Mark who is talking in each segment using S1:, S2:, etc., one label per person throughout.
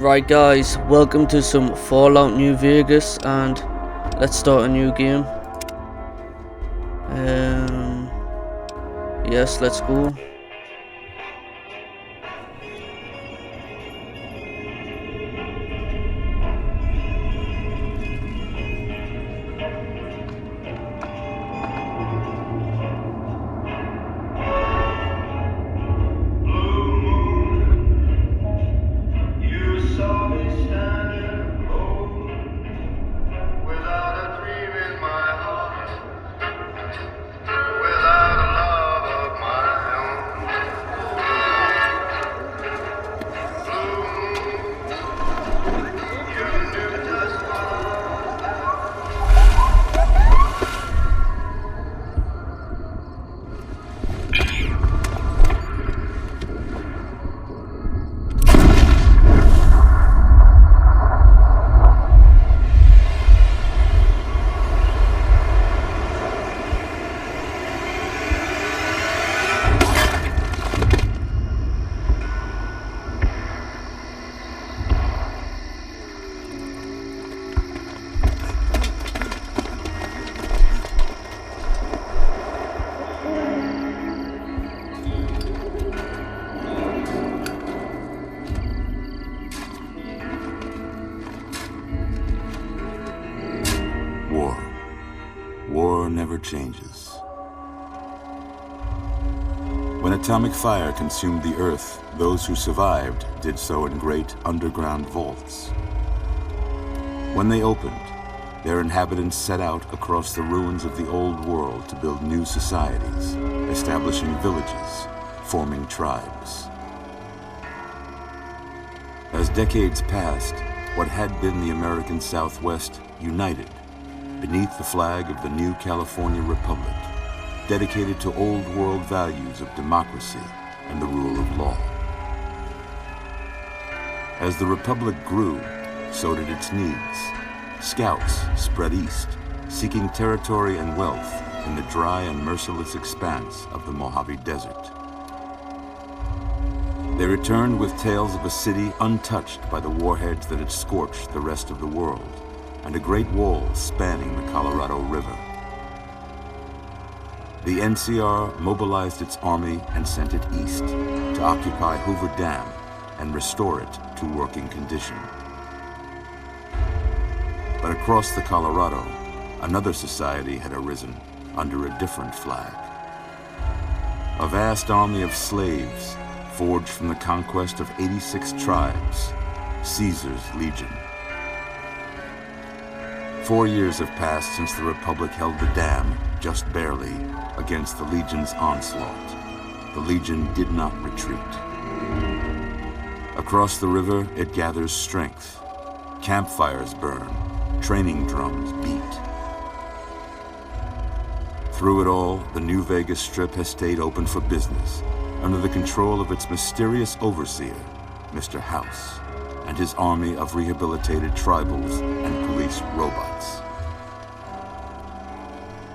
S1: Right guys, welcome to some Fallout New Vegas and let's start a new game. Yes, let's go.
S2: War never changes. When atomic fire consumed the Earth, those who survived did so in great underground vaults. When they opened, their inhabitants set out across the ruins of the old world to build new societies, establishing villages, forming tribes. As decades passed, what had been the American Southwest united beneath the flag of the new California Republic, dedicated to old world values of democracy and the rule of law. As the Republic grew, so did its needs. Scouts spread east, seeking territory and wealth in the dry and merciless expanse of the Mojave Desert. They returned with tales of a city untouched by the warheads that had scorched the rest of the world, and a great wall spanning the Colorado River. The NCR mobilized its army and sent it east to occupy Hoover Dam and restore it to working condition. But across the Colorado, another society had arisen under a different flag. A vast army of slaves forged from the conquest of 86 tribes, Caesar's Legion. 4 years have passed since the Republic held the dam, just barely, against the Legion's onslaught. The Legion did not retreat. Across the river, it gathers strength. Campfires burn, training drums beat. Through it all, the New Vegas Strip has stayed open for business, under the control of its mysterious overseer, Mr. House, and his army of rehabilitated tribals and police robots.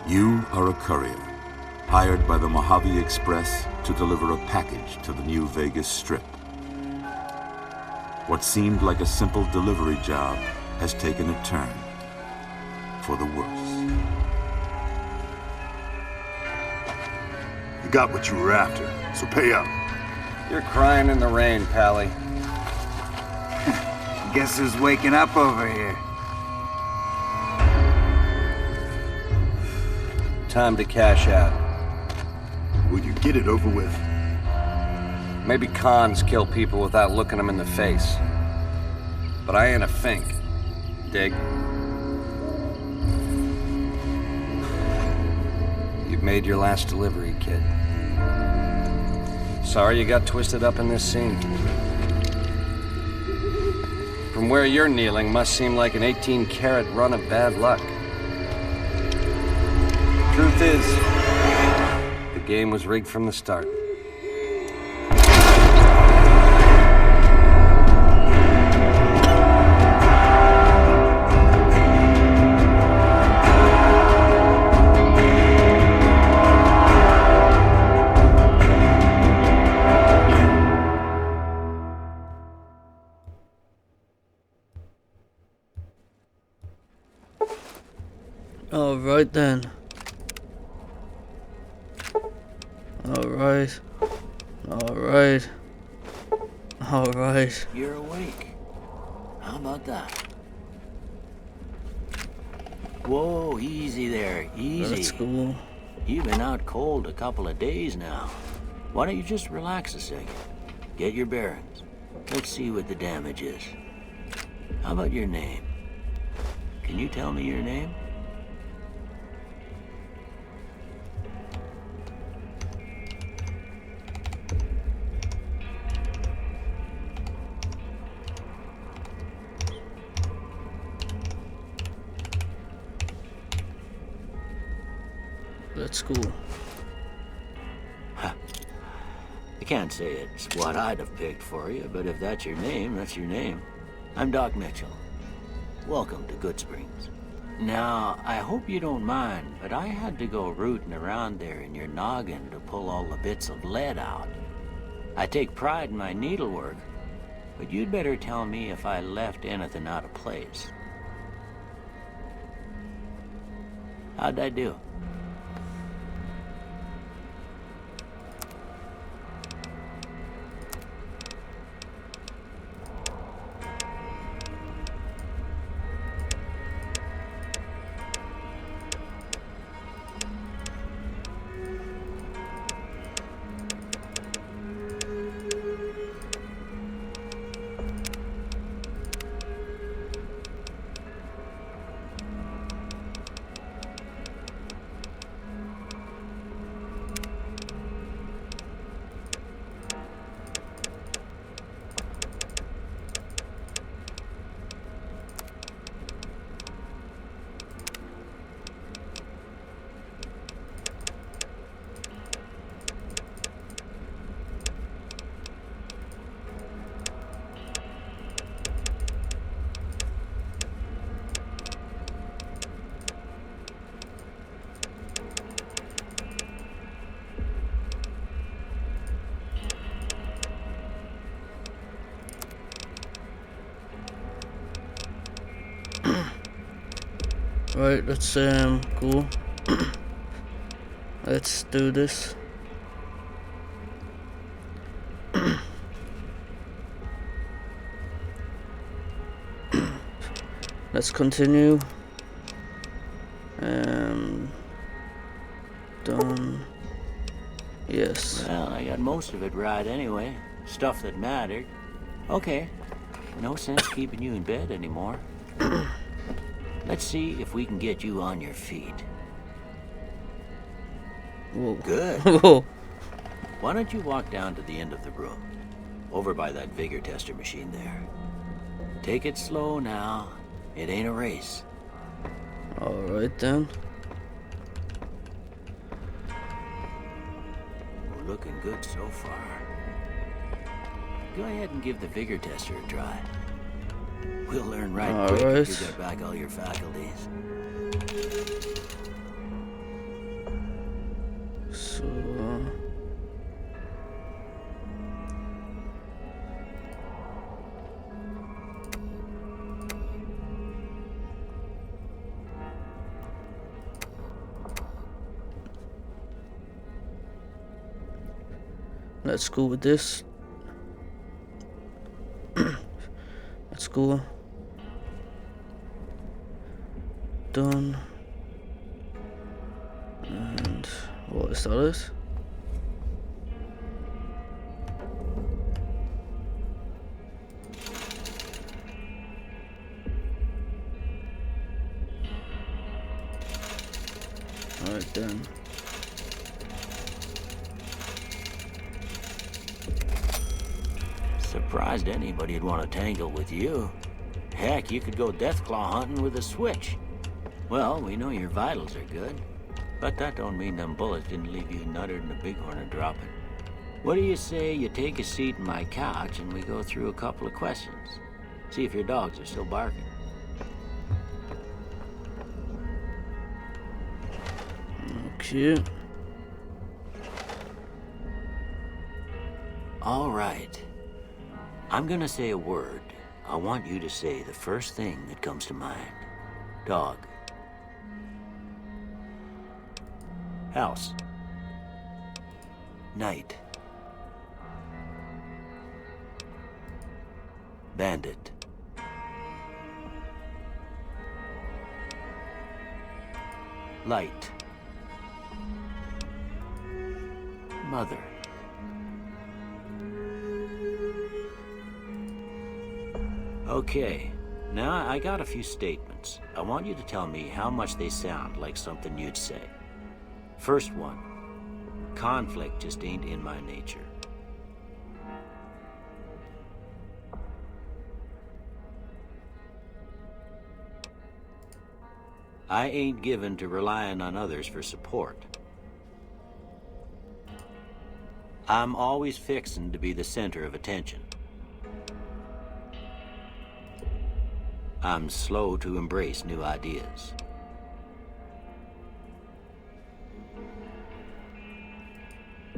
S2: You are a courier, hired by the Mojave Express to deliver a package to the New Vegas Strip. What seemed like a simple delivery job has taken a turn for the worse.
S3: You got what you were after, so pay up.
S4: You're crying in the rain, Pally.
S5: Guess who's waking up over here?
S4: Time to cash out.
S3: Will you get it over with?
S4: Maybe cons kill people without looking them in the face. But I ain't a fink. Dig? You've made your last delivery, kid. Sorry you got twisted up in this scene. From where you're kneeling must seem like an 18-carat run of bad luck. Truth is, the game was rigged from the start.
S1: Alright then. Alright. Alright. Alright.
S6: You're awake. How about that? Whoa, easy there, easy.
S1: That's cool.
S6: You've been out cold a couple of days now. Why don't you just relax a second? Get your bearings. Let's see what the damage is. How about your name? Can you tell me your name?
S1: That's cool.
S6: I can't say it's what I'd have picked for you, but if that's your name, that's your name. I'm Doc Mitchell. Welcome to Good Springs. Now, I hope you don't mind, but I had to go rooting around there in your noggin to pull all the bits of lead out. I take pride in my needlework, but you'd better tell me if I left anything out of place. How'd I do?
S1: Right, let's cool. Let's do this. Let's continue. Done. Yes.
S6: Well, I got most of it right anyway. Stuff that mattered. Okay. No sense keeping you in bed anymore. Let's see if we can get you on your feet.
S1: Whoa.
S6: Good.
S1: Whoa.
S6: Why don't you walk down to the end of the room? Over by that vigor tester machine there. Take it slow now. It ain't a race.
S1: Alright then.
S6: We're looking good so far. Go ahead and give the vigor tester a try. We'll learn right quick if you get back all your faculties.
S1: So, let's go with this. Let's go. Done. And what is that? Alright then.
S6: Surprised anybody'd want to tangle with you. Heck, you could go deathclaw hunting with a switch. Well, we know your vitals are good, but that don't mean them bullets didn't leave you nuttered and a bighorn a dropping. What do you say you take a seat in my couch and we go through a couple of questions? See if your dogs are still barking.
S1: Okay.
S6: All right. I'm gonna say a word. I want you to say the first thing that comes to mind. Dog. House. Night. Bandit. Light. Mother. Okay, now I got a few statements. I want you to tell me how much they sound like something you'd say. First one, conflict just ain't in my nature. I ain't given to relying on others for support. I'm always fixin' to be the center of attention. I'm slow to embrace new ideas.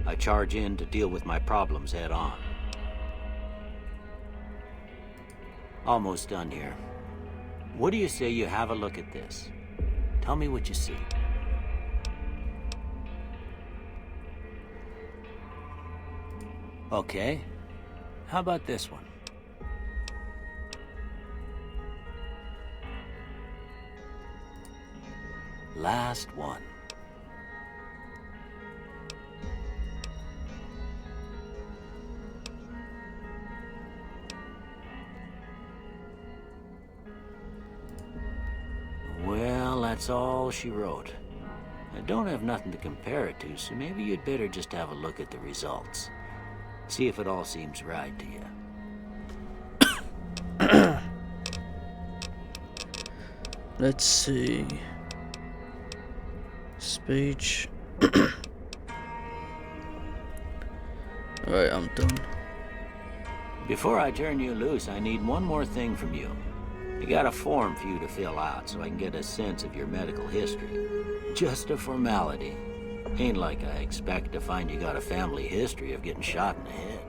S6: I charge in to deal with my problems head on. Almost done here. What do you say you have a look at this? Tell me what you see. Okay. How about this one? Last one. Well, that's all she wrote. I don't have nothing to compare it to, so maybe you'd better just have a look at the results. See if it all seems right to you.
S1: Let's see. Speech. Alright, I'm done.
S6: Before I turn you loose, I need one more thing from you. I got a form for you to fill out so I can get a sense of your medical history. Just a formality. Ain't like I expect to find you got a family history of getting shot in the head.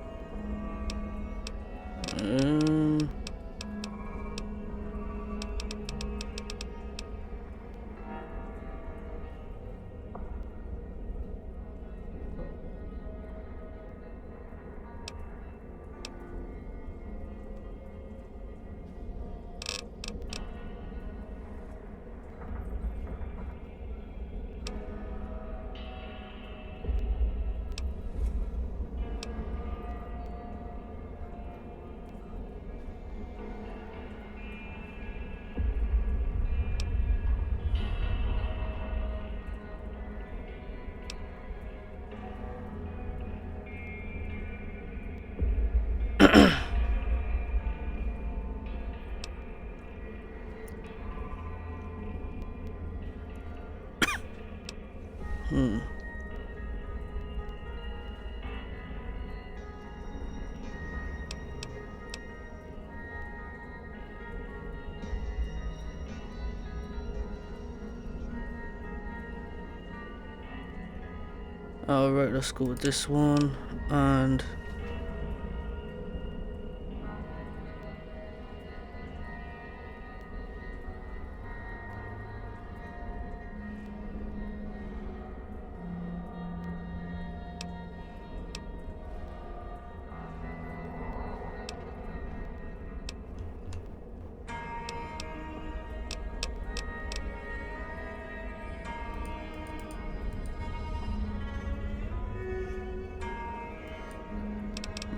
S1: Alright, let's go with this one. And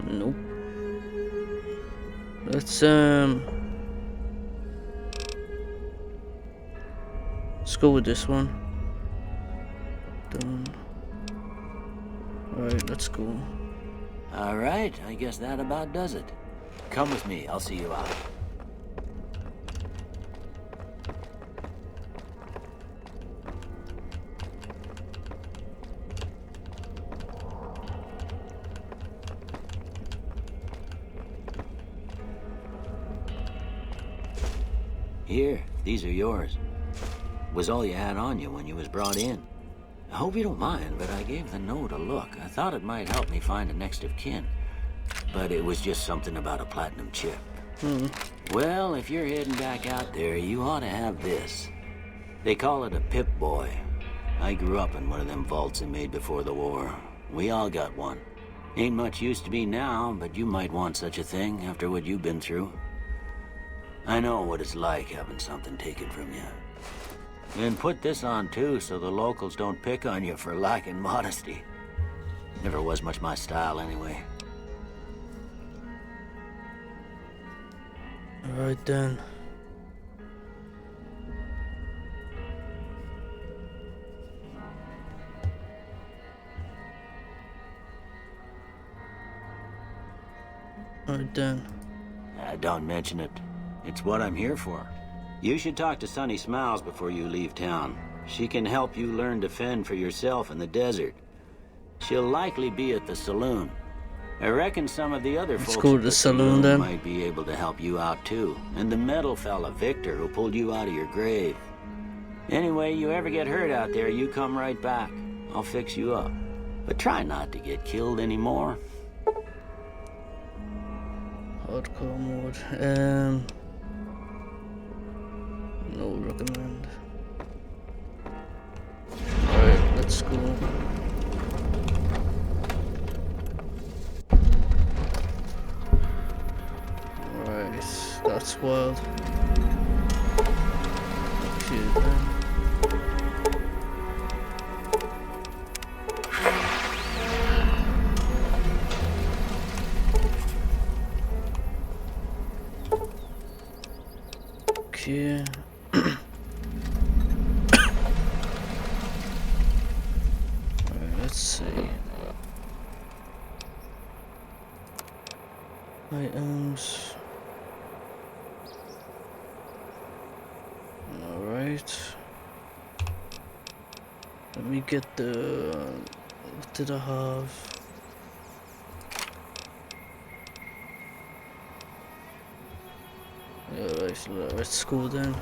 S1: nope. Let's go with this one. Done. Alright, let's go.
S6: Alright, I guess that about does it. Come with me, I'll see you out. Here, these are yours. Was all you had on you when you was brought in. I hope you don't mind, but I gave the note a look. I thought it might help me find a next of kin. But it was just something about a platinum chip. Well, if you're heading back out there, you ought to have this. They call it a Pip-Boy. I grew up in one of them vaults they made before the war. We all got one. Ain't much use to be now, but you might want such a thing after what you've been through. I know what it's like having something taken from you. And put this on too, so the locals don't pick on you for lacking modesty. Never was much my style anyway.
S1: Alright then. Alright then.
S6: Don't mention it. It's what I'm here for. You should talk to Sunny Smiles before you leave town. She can help you learn to fend for yourself in the desert. She'll likely be at the saloon. I reckon some of the other
S1: Let's
S6: folks
S1: go to
S6: at
S1: the saloon then.
S6: might be able to help you out too. And the metal fella, Victor, who pulled you out of your grave. Anyway, you ever get hurt out there, you come right back. I'll fix you up. But try not to get killed anymore.
S1: Hardcore mode. No recommend. Alright, let's go. Alright, that's wild. Okay then. Okay. Alright, let's see. Items. Alright. Let me get the... What did I have? Alright, let's go then.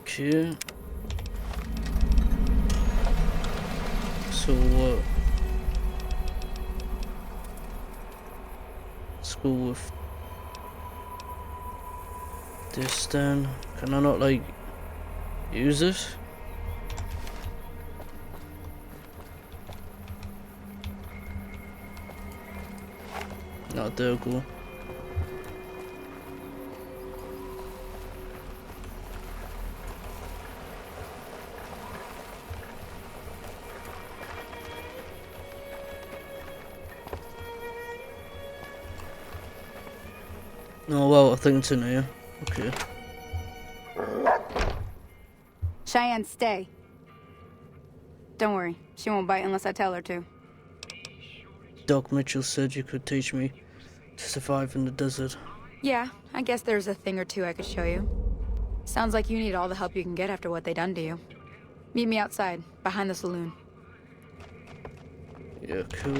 S1: Okay. So what? Let's go with this then. Can I not like use it? Not there, go. Oh well, I think it's in here. Okay.
S7: Cheyenne, stay. Don't worry, she won't bite unless I tell her to.
S1: Doc Mitchell said you could teach me to survive in the desert.
S7: Yeah, I guess there's a thing or two I could show you. Sounds like you need all the help you can get after what they done to you. Meet me outside, behind the saloon.
S1: Yeah, cool.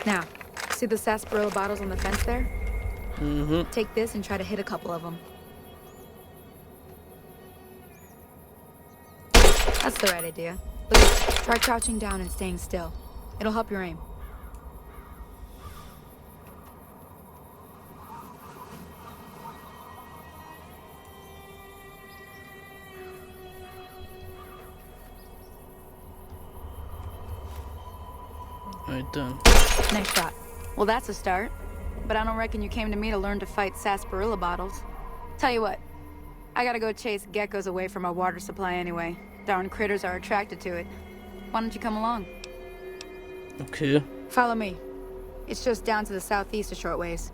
S7: Now, see the sarsaparilla bottles on the fence there?
S1: Mm-hmm.
S7: Take this and try to hit a couple of them. That's the right idea. Look, try crouching down and staying still. It'll help your aim.
S1: Alright, done.
S7: Nice shot. Well, that's a start. But I don't reckon you came to me to learn to fight sarsaparilla bottles. Tell you what, I gotta go chase geckos away from our water supply anyway. Darn critters are attracted to it. Why don't you come along?
S1: Okay.
S7: Follow me. It's just down to the southeast a short ways.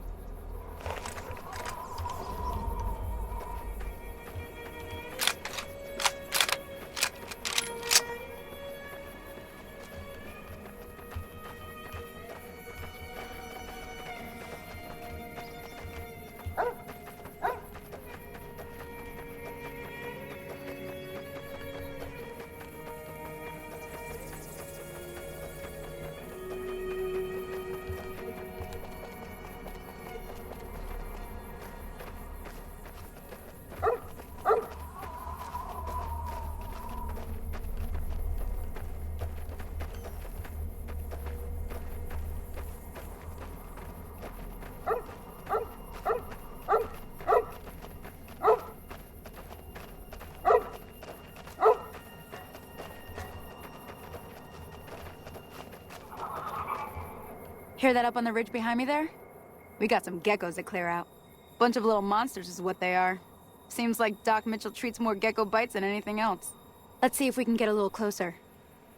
S7: Hear that up on the ridge behind me there? We got some geckos to clear out. Bunch of little monsters is what they are. Seems like Doc Mitchell treats more gecko bites than anything else. Let's see if we can get a little closer.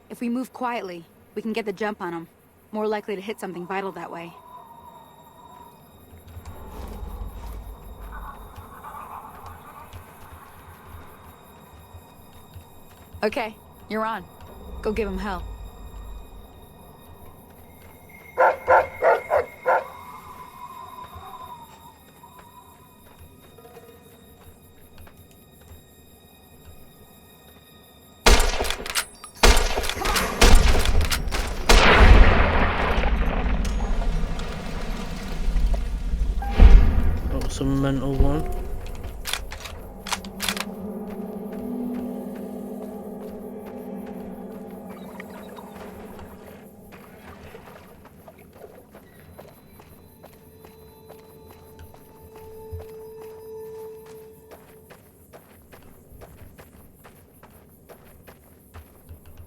S7: If we move quietly, we can get the jump on them. More likely to hit something vital that way. Okay, you're on. Go give him hell.
S1: That was a mental one.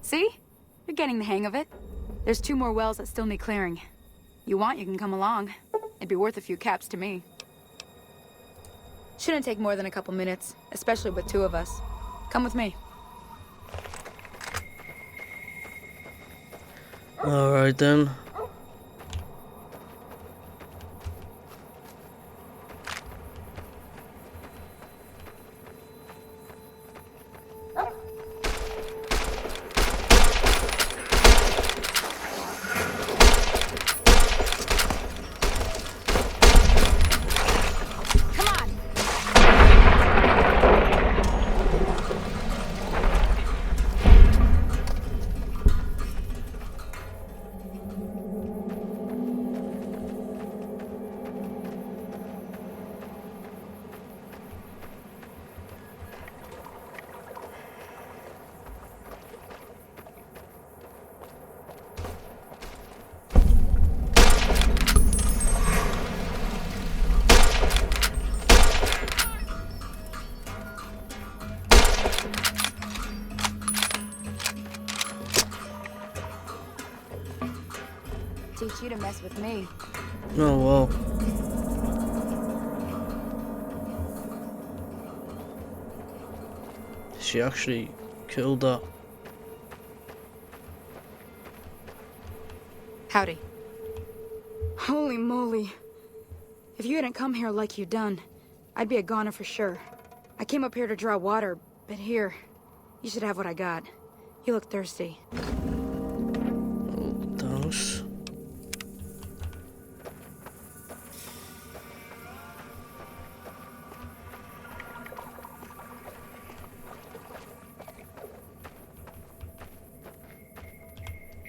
S7: See? You're getting the hang of it. There's 2 more wells that still need clearing. You want, you can come along. It'd be worth a few caps to me. Shouldn't take more than a couple minutes, especially with 2 of us. Come with me.
S1: Alright then.
S7: Teach you to mess with me.
S1: Oh wow. She actually killed that.
S7: Howdy. Holy moly. If you hadn't come here like you done, I'd be a goner for sure. I came up here to draw water, but here, you should have what I got. You look thirsty.
S1: Oh, thanks.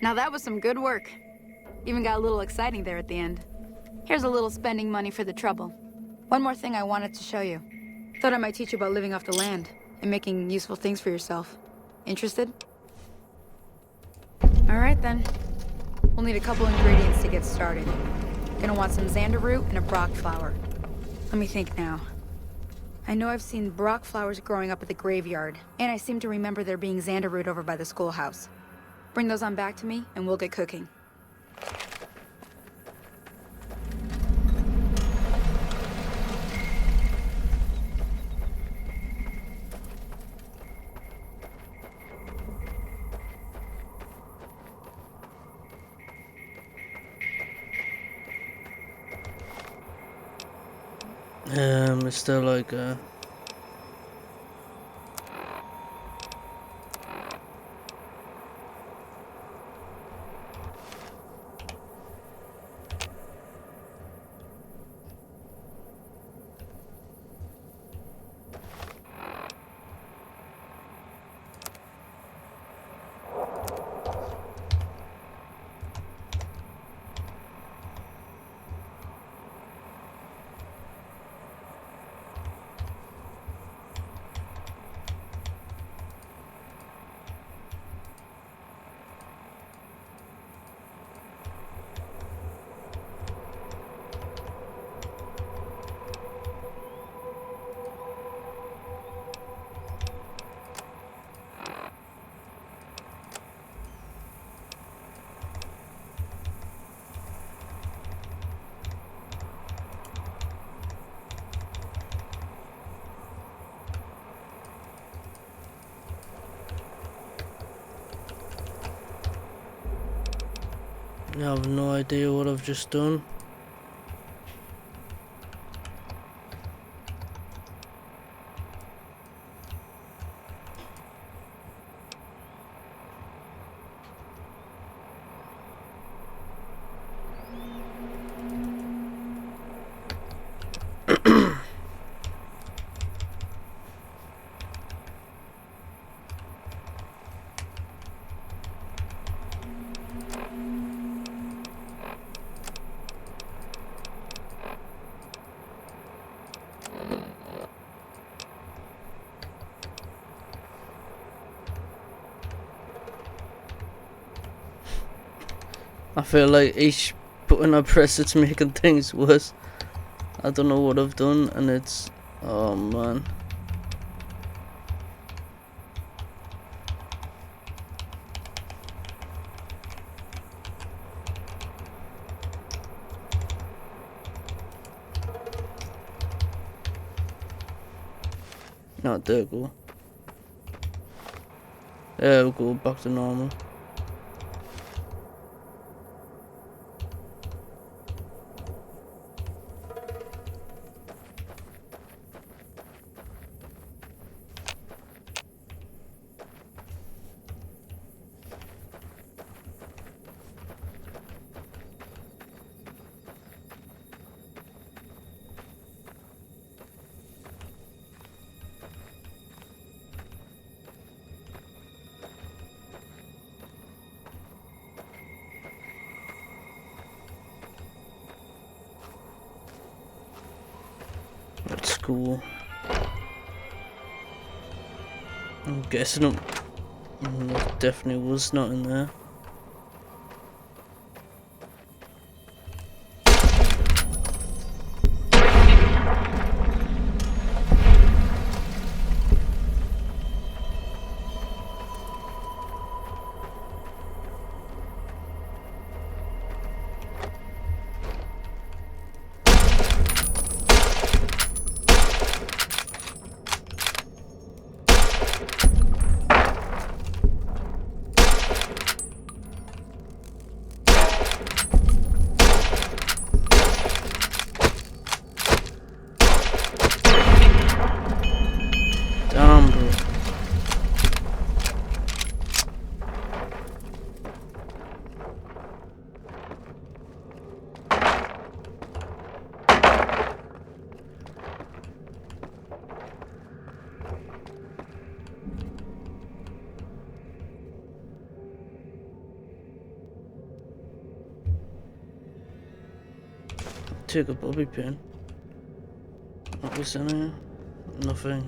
S7: Now that was some good work. Even got a little exciting there at the end. Here's a little spending money for the trouble. One more thing I wanted to show you. Thought I might teach you about living off the land and making useful things for yourself. Interested? Alright then. We'll need a couple ingredients to get started. Gonna want some xander root and a brock flower. Let me think now. I know I've seen brock flowers growing up at the graveyard, and I seem to remember there being xander root over by the schoolhouse. Bring those on back to me, and we'll get cooking.
S1: It's still like I have no idea what I've just done. I feel like each button I press, it's making things worse. I don't know what I've done, and it's... oh man. Not there, go. There we go, back to normal. That's cool. I'm guessing there definitely was not in there. Damn, bro. Take a bobby pin. What was in here? Nothing.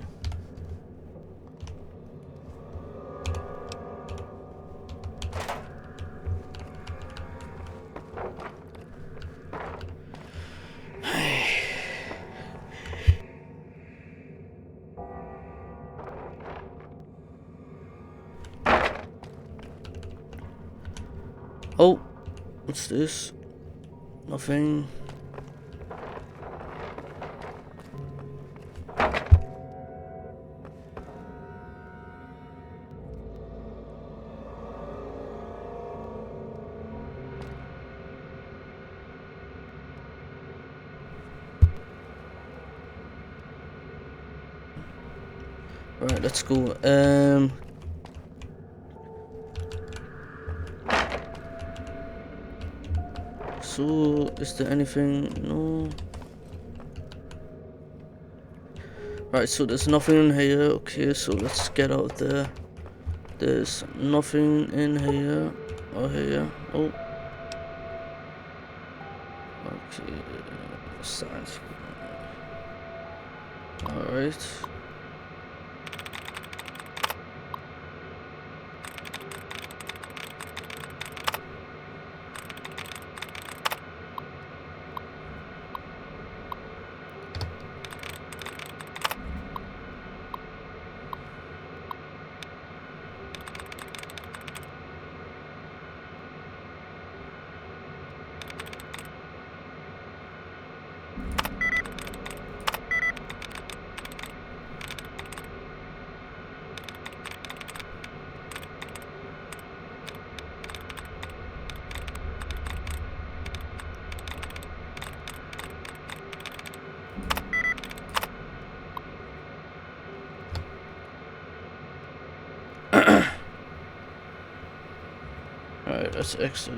S1: Oh, what's this? Nothing. Right, let's go. So, is there anything? No. Right, so there's nothing in here. Okay, so let's get out there. There's nothing in here or here. Oh. Okay. Science. Alright. Let's exit.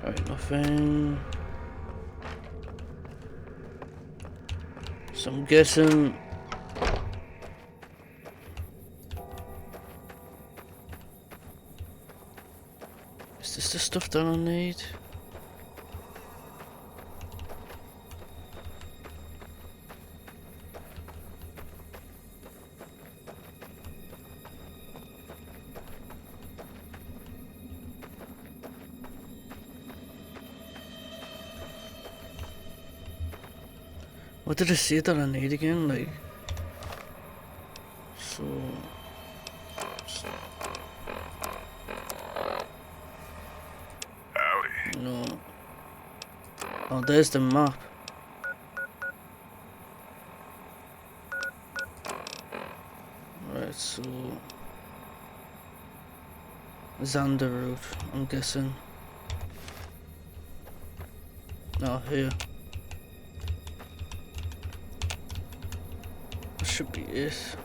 S1: Alright, nothing. So I'm guessing. Is this the stuff that I need? What did I say that I need again? Like, so.
S3: Howdy.
S1: No. Oh, there's the map. Right, so. Xander route, I'm guessing. Oh, here. That should be it.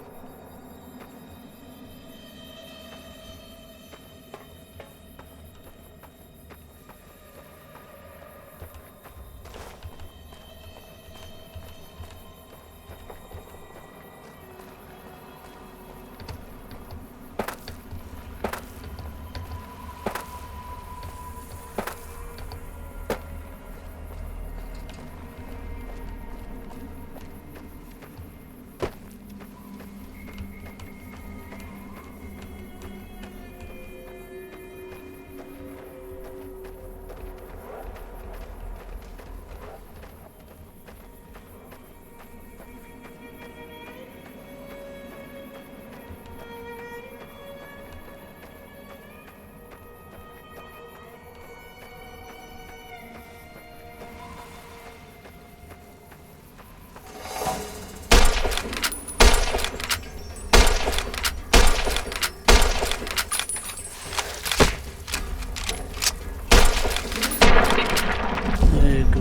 S1: There you go.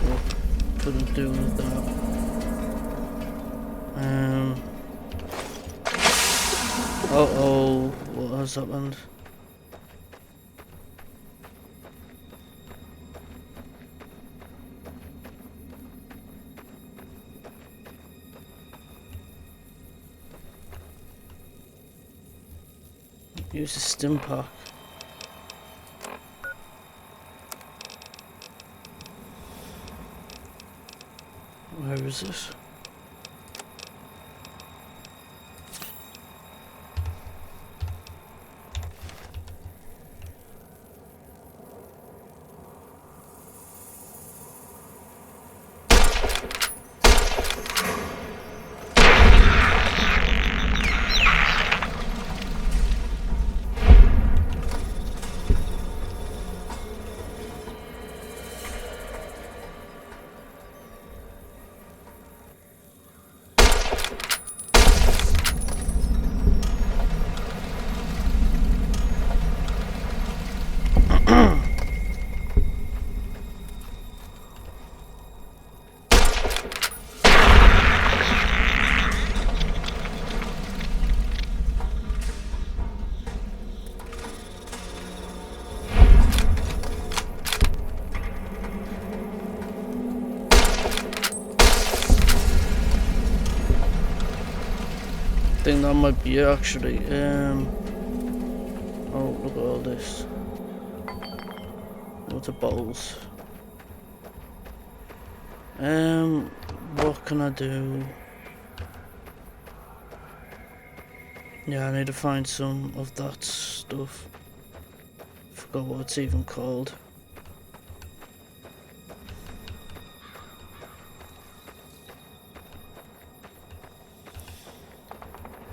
S1: What couldn't do with that. Uh-oh, what has happened? Use a stim pack. Where is it? I think that might be it actually. Oh, look at all this. Lots of bottles. What can I do? Yeah, I need to find some of that stuff. Forgot what it's even called.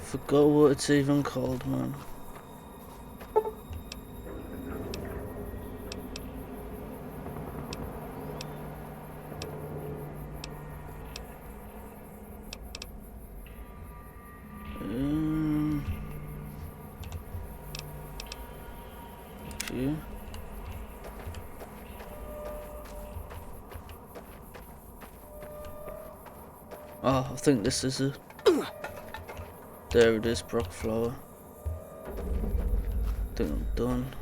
S1: Forgot what it's even called, man. Okay. Oh, I think this is it. There it is, Brock Flower. I think I'm done.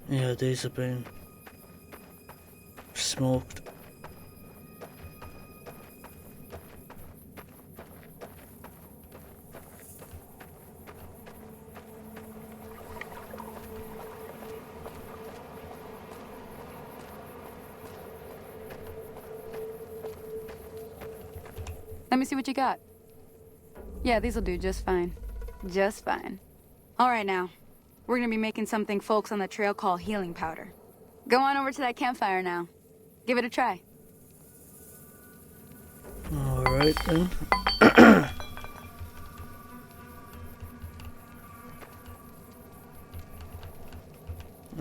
S1: Yeah, these have been smoked.
S7: Let me see what you got. Yeah, these'll do just fine. Just fine. All right now. We're gonna be making something folks on the trail call healing powder. Go on over to that campfire now. Give it a try.
S1: Alright then.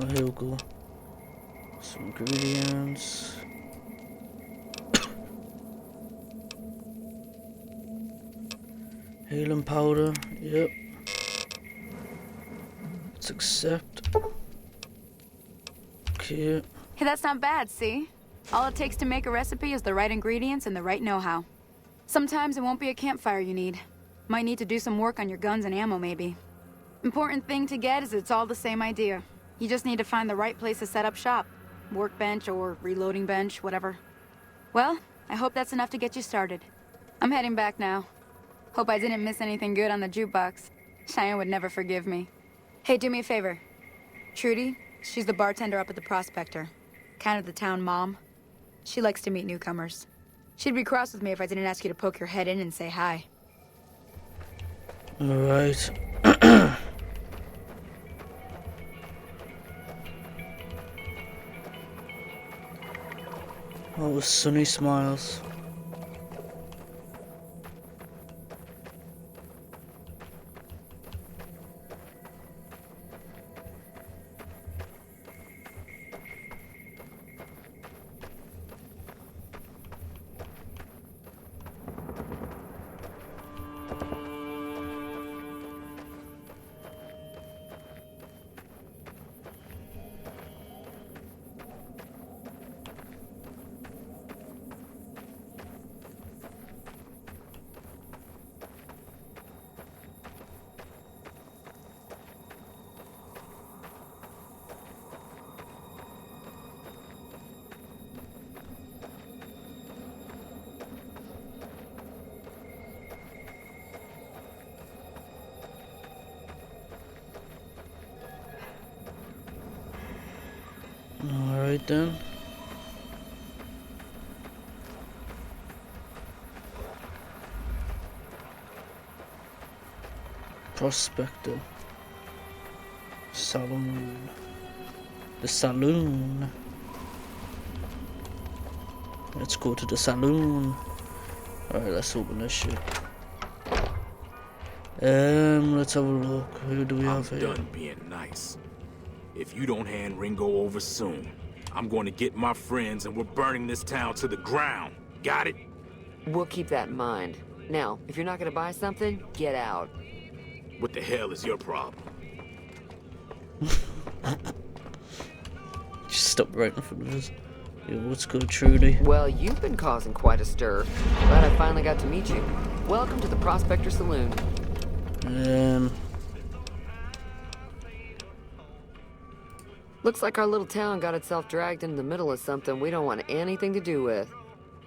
S1: Oh, here we go. Some ingredients. Healing powder, yep. Let's accept. Okay.
S7: Hey, that's not bad, see? All it takes to make a recipe is the right ingredients and the right know-how. Sometimes it won't be a campfire you need. Might need to do some work on your guns and ammo, maybe. Important thing to get is it's all the same idea. You just need to find the right place to set up shop. Workbench or reloading bench, whatever. Well, I hope that's enough to get you started. I'm heading back now. Hope I didn't miss anything good on the jukebox. Cheyenne would never forgive me. Hey, do me a favor. Trudy, she's the bartender up at the Prospector. Kind of the town mom. She likes to meet newcomers. She'd be cross with me if I didn't ask you to poke your head in and say hi.
S1: Alright. Oh, sunny smiles. Alright then. Prospector. Saloon. The saloon. Let's go to the saloon. Alright, let's open this shit. Let's have a look. Who do we have here?
S8: I'm done being nice. If you don't hand Ringo over soon, I'm going to get my friends and we're burning this town to the ground. Got it?
S9: We'll keep that in mind. Now, if you're not gonna buy something, get out.
S8: What the hell is your problem?
S1: stop writing for this. Yeah, what's good, Trudy?
S9: Well, you've been causing quite a stir. Glad I finally got to meet you. Welcome to the Prospector Saloon. Looks like our little town got itself dragged into the middle of something we don't want anything to do with.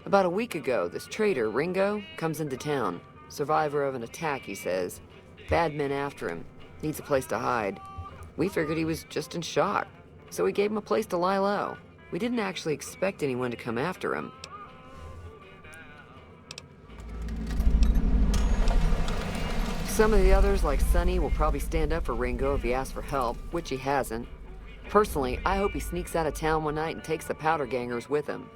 S9: About a week ago, this traitor, Ringo, comes into town. Survivor of an attack, he says. Bad men after him. Needs a place to hide. We figured he was just in shock, so we gave him a place to lie low. We didn't actually expect anyone to come after him. Some of the others, like Sonny, will probably stand up for Ringo if he asks for help, which he hasn't. Personally, I hope he sneaks out of town one night and takes the powder gangers with him.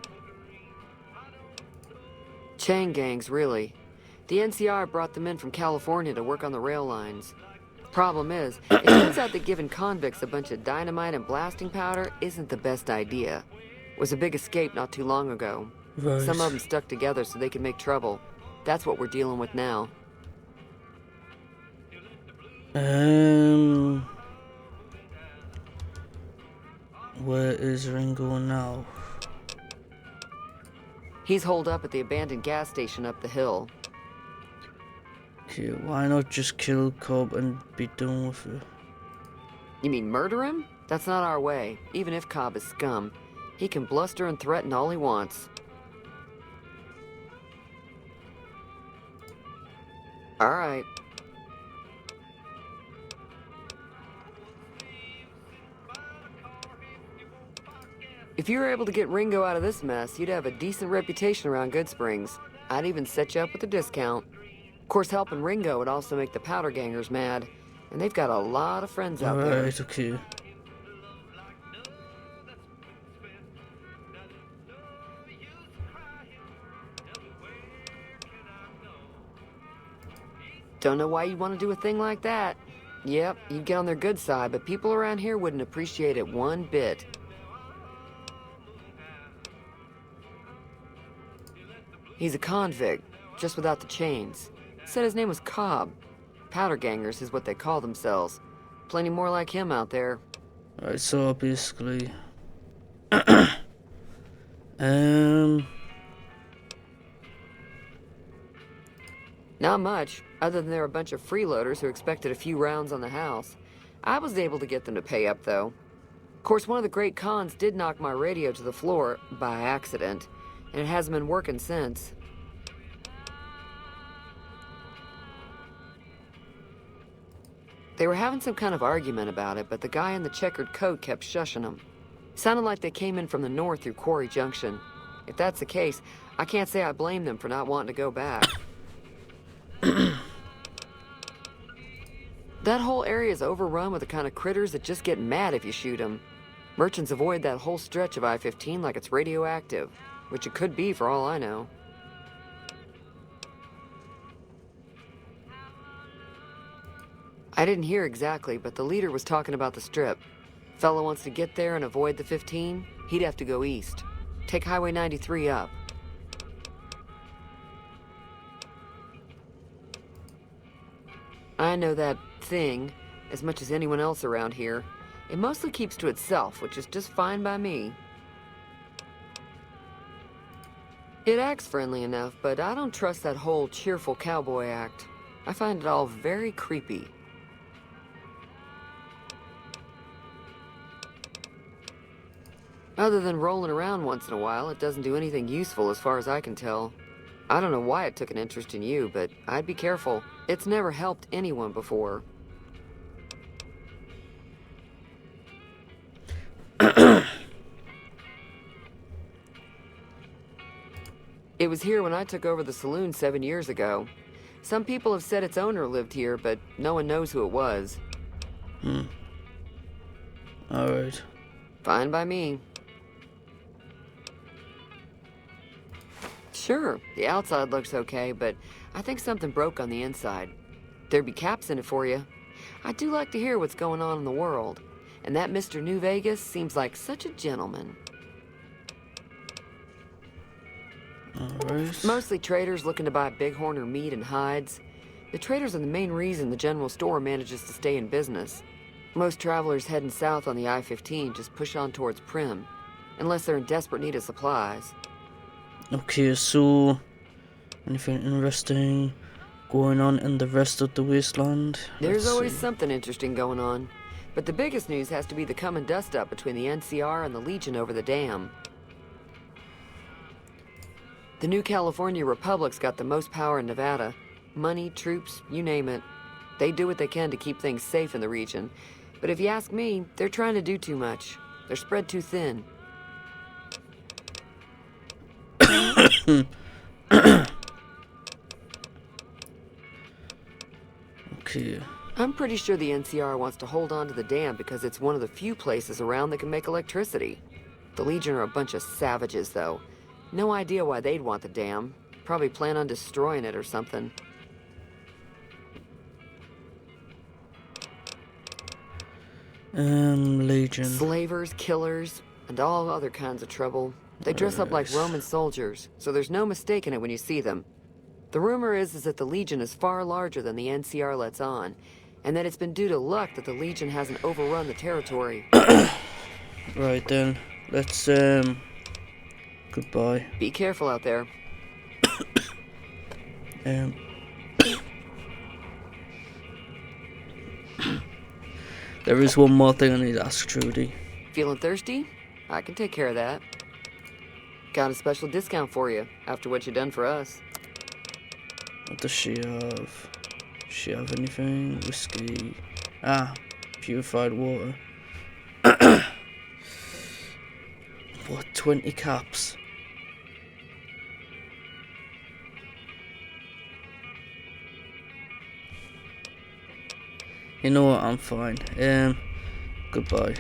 S9: Chain gangs, really. The NCR brought them in from California to work on the rail lines. Problem is, it turns out that giving convicts a bunch of dynamite and blasting powder isn't the best idea. It was a big escape not too long ago.
S1: Right.
S9: Some of them stuck together so they could make trouble. That's what we're dealing with now.
S1: Where is Ringo now?
S9: He's holed up at the abandoned gas station up the hill.
S1: Okay, why not just kill Cobb and be done with it?
S9: You mean murder him? That's not our way, even if Cobb is scum. He can bluster and threaten all he wants. All right. If you were able to get Ringo out of this mess, you'd have a decent reputation around Goodsprings. I'd even set you up with a discount. Of course, helping Ringo would also make the powder gangers mad, and they've got a lot of friends out there.
S1: Alright, okay.
S9: Don't know why you want to do a thing like that. Yep, you'd get on their good side, but people around here wouldn't appreciate it one bit. He's a convict, just without the chains. Said his name was Cobb. Powder gangers is what they call themselves. Plenty more like him out there.
S1: Alright, so basically...
S9: Not much, other than they're a bunch of freeloaders who expected a few rounds on the house. I was able to get them to pay up, though. Of course, one of the great cons did knock my radio to the floor, by accident, and it hasn't been working since. They were having some kind of argument about it, but the guy in the checkered coat kept shushing them. Sounded like they came in from the north through Quarry Junction. If that's the case, I can't say I blame them for not wanting to go back. That whole area is overrun with the kind of critters that just get mad if you shoot them. Merchants avoid that whole stretch of I-15 like it's radioactive, which it could be for all I know. I didn't hear exactly, but the leader was talking about the strip. Fellow wants to get there and avoid the 15, he'd have to go east. Take Highway 93 up. I know that thing as much as anyone else around here. It mostly keeps to itself, which is just fine by me. It acts friendly enough, but I don't trust that whole cheerful cowboy act. I find it all very creepy. Other than rolling around once in a while, it doesn't do anything useful as far as I can tell. I don't know why it took an interest in you, but I'd be careful. It's never helped anyone before. It was here when I took over the saloon 7 years ago. Some people have said its owner lived here, but no one knows who it was.
S1: Alright.
S9: Fine by me. Sure, the outside looks okay, but I think something broke on the inside. There'd be caps in it for you. I do like to hear what's going on in the world. And that Mr. New Vegas seems like such a gentleman.
S1: Alright.
S9: Mostly traders looking to buy bighorn or meat and hides. The traders are the main reason the general store manages to stay in business. Most travelers heading south on the I-15 just push on towards Prim. unless they're in desperate need of supplies.
S1: Okay, so anything interesting going on in the rest of the wasteland?
S9: There's
S1: Let's
S9: always
S1: see.
S9: something interesting going on. But the biggest news has to be the come and dust up between the NCR and the Legion over the dam. The new California Republic's got the most power in Nevada. Money, troops, you name it. They do what they can to keep things safe in the region. But if you ask me, they're trying to do too much. They're spread too thin.
S1: Okay.
S9: I'm pretty sure the NCR wants to hold on to the dam because it's one of the few places around that can make electricity. The Legion are a bunch of savages, though. No idea why they'd want the dam. Probably plan on destroying it or something.
S1: Legion.
S9: Slavers, killers, and all other kinds of trouble. They dress up like Roman soldiers, so there's no mistaking it when you see them. The rumor is that the Legion is far larger than the NCR lets on, and that it's been due to luck that the Legion hasn't overrun the territory.
S1: Right then, let's goodbye.
S9: Be careful out there.
S1: There is one more thing I need to ask Trudy.
S9: Feeling thirsty? I can take care of that. Got a special discount for you after what you done for us.
S1: What does she have? Does she have anything? Whiskey. Ah, purified water. What, 20 caps? You know what, I'm fine. Goodbye.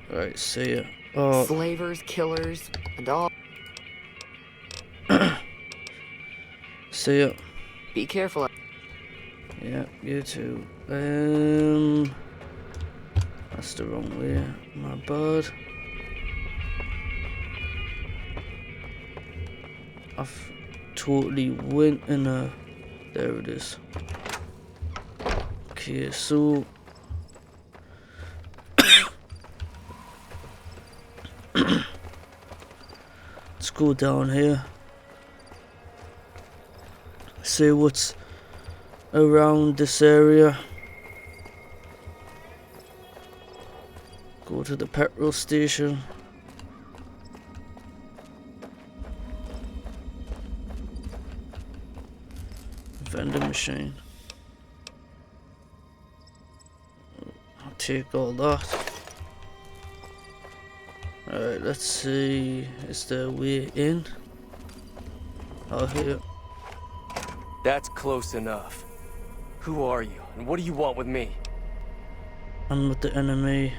S1: Alright, see ya. Oh.
S9: Slavers, killers, and all.
S1: See ya.
S9: Be careful.
S1: Yeah, you too. That's the wrong way. My bad. I've totally went in a... There it is. Okay, so... Let's go down here. See what's around this area. Go to the petrol station. Vending machine. I'll take all that. Alright, let's see. Is there a way in? Oh, here.
S10: That's close enough. Who are you, and what do you want with me?
S1: I'm with the enemy.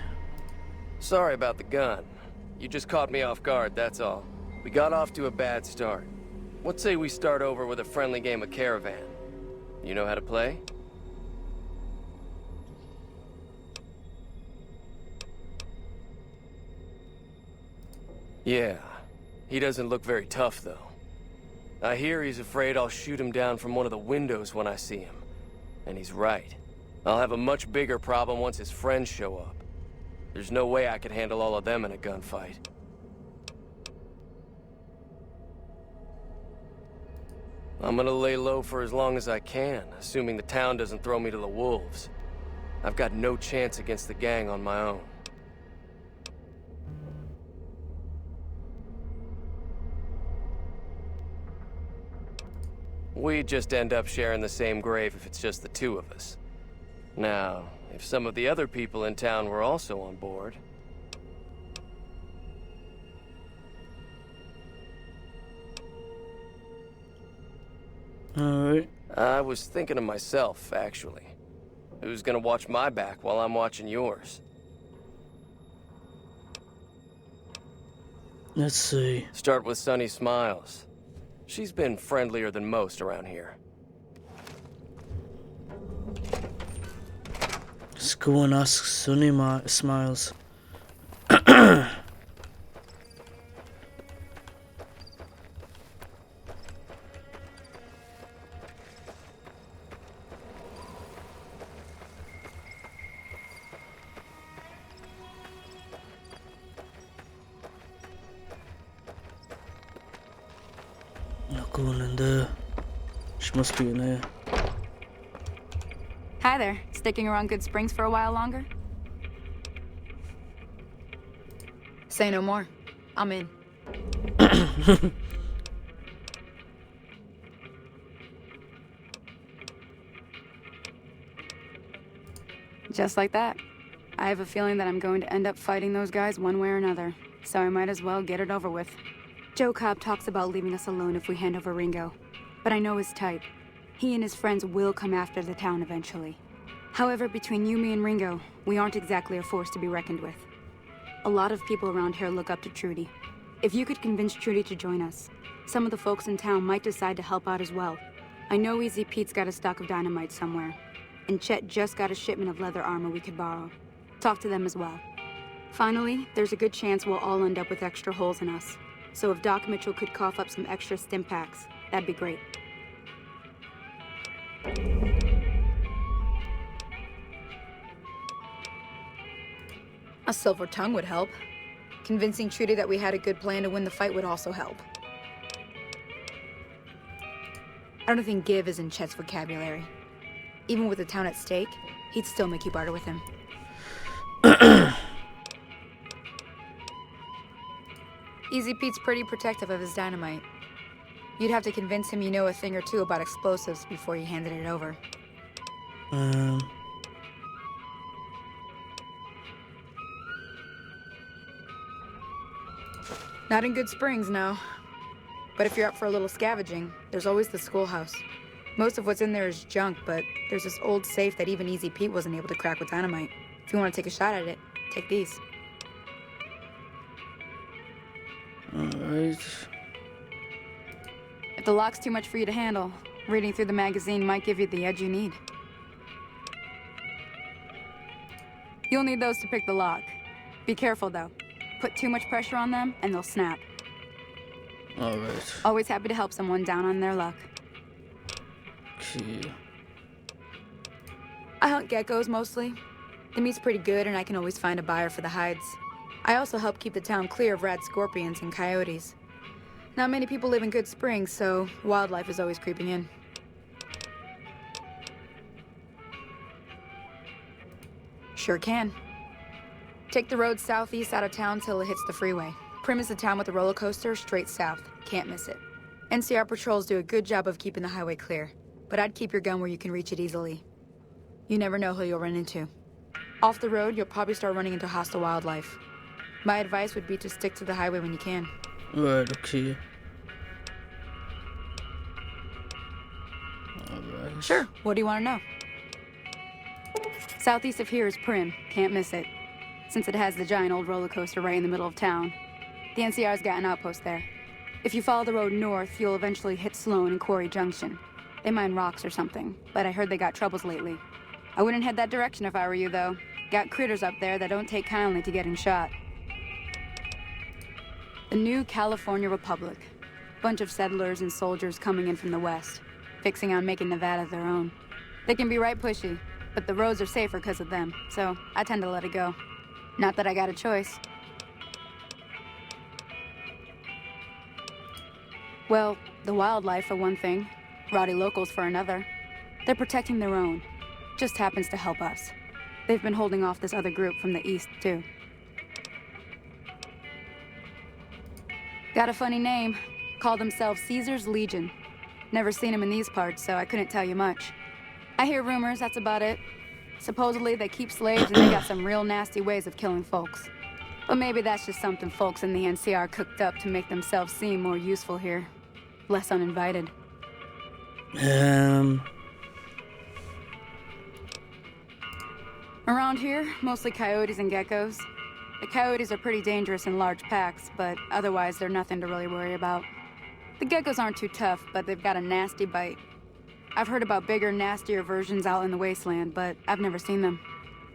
S10: Sorry about the gun. You just caught me off guard, that's all. We got off to a bad start. What say we start over with a friendly game of Caravan? You know how to play? Yeah. He doesn't look very tough, though. I hear he's afraid I'll shoot him down from one of the windows when I see him. And he's right. I'll have a much bigger problem once his friends show up. There's no way I could handle all of them in a gunfight. I'm gonna lay low for as long as I can, assuming the town doesn't throw me to the wolves. I've got no chance against the gang on my own. We'd just end up sharing the same grave if it's just the two of us. Now, if some of the other people in town were also on board...
S1: Alright.
S10: I was thinking of myself, actually. Who's gonna watch my back while I'm watching yours?
S1: Let's see.
S10: Start with Sunny Smiles. She's been friendlier than most around here.
S1: Let's go and ask Sunny Smiles. going in there. She must be in there.
S7: Hi there. Sticking around Good Springs for a while longer? Say no more. I'm in. Just like that. I have a feeling that I'm going to end up fighting those guys one way or another, so I might as well get it over with. Joe Cobb talks about leaving us alone if we hand over Ringo, but I know his type. He and his friends will come after the town eventually. However, between you, me, and Ringo, we aren't exactly a force to be reckoned with. A lot of people around here look up to Trudy. If you could convince Trudy to join us, some of the folks in town might decide to help out as well. I know Easy Pete's got a stock of dynamite somewhere, and Chet just got a shipment of leather armor we could borrow. Talk to them as well. Finally, there's a good chance we'll all end up with extra holes in us. So if Doc Mitchell could cough up some extra stim packs, that'd be great. A silver tongue would help. Convincing Trudy that we had a good plan to win the fight would also help. I don't think give is in Chet's vocabulary. Even with the town at stake, he'd still make you barter with him. Easy Pete's pretty protective of his dynamite. You'd have to convince him you know a thing or two about explosives before you handed it over. Not in Good Springs, no. But if you're up for a little scavenging, there's always the schoolhouse. Most of what's in there is junk, but there's this old safe that even Easy Pete wasn't able to crack with dynamite. If you want to take a shot at it, take these.
S1: Alright.
S7: If the lock's too much for you to handle, reading through the magazine might give you the edge you need. You'll need those to pick the lock. Be careful, though. Put too much pressure on them, and they'll snap.
S1: Alright.
S7: Always happy to help someone down on their luck.
S1: Okay.
S7: I hunt geckos, mostly. The meat's pretty good, and I can always find a buyer for the hides. I also help keep the town clear of rad scorpions and coyotes. Not many people live in Good Springs, so wildlife is always creeping in. Sure can. Take the road southeast out of town till it hits the freeway. Prim is the town with the roller coaster straight south. Can't miss it. NCR patrols do a good job of keeping the highway clear, but I'd keep your gun where you can reach it easily. You never know who you'll run into. Off the road, you'll probably start running into hostile wildlife. My advice would be to stick to the highway when you can.
S1: Right, okay. Alright.
S7: Sure, what do you want to know? Southeast of here is Prim. Can't miss it. Since it has the giant old roller coaster right in the middle of town. The NCR's got an outpost there. If you follow the road north, you'll eventually hit Sloan and Quarry Junction. They mine rocks or something, but I heard they got troubles lately. I wouldn't head that direction if I were you, though. Got critters up there that don't take kindly to getting shot. The new California Republic. Bunch of settlers and soldiers coming in from the west, fixing on making Nevada their own. They can be right pushy, but the roads are safer because of them, so I tend to let it go. Not that I got a choice. Well, the wildlife for one thing, rowdy locals for another. They're protecting their own. Just happens to help us. They've been holding off this other group from the east, too. Got a funny name. Call themselves Caesar's Legion. Never seen them in these parts, so I couldn't tell you much. I hear rumors, that's about it. Supposedly they keep slaves and they got some real nasty ways of killing folks. But maybe that's just something folks in the NCR cooked up to make themselves seem more useful here. Less uninvited. Around here, mostly coyotes and geckos. The coyotes are pretty dangerous in large packs, but otherwise they're nothing to really worry about. The geckos aren't too tough, but they've got a nasty bite. I've heard about bigger, nastier versions out in the wasteland, but I've never seen them.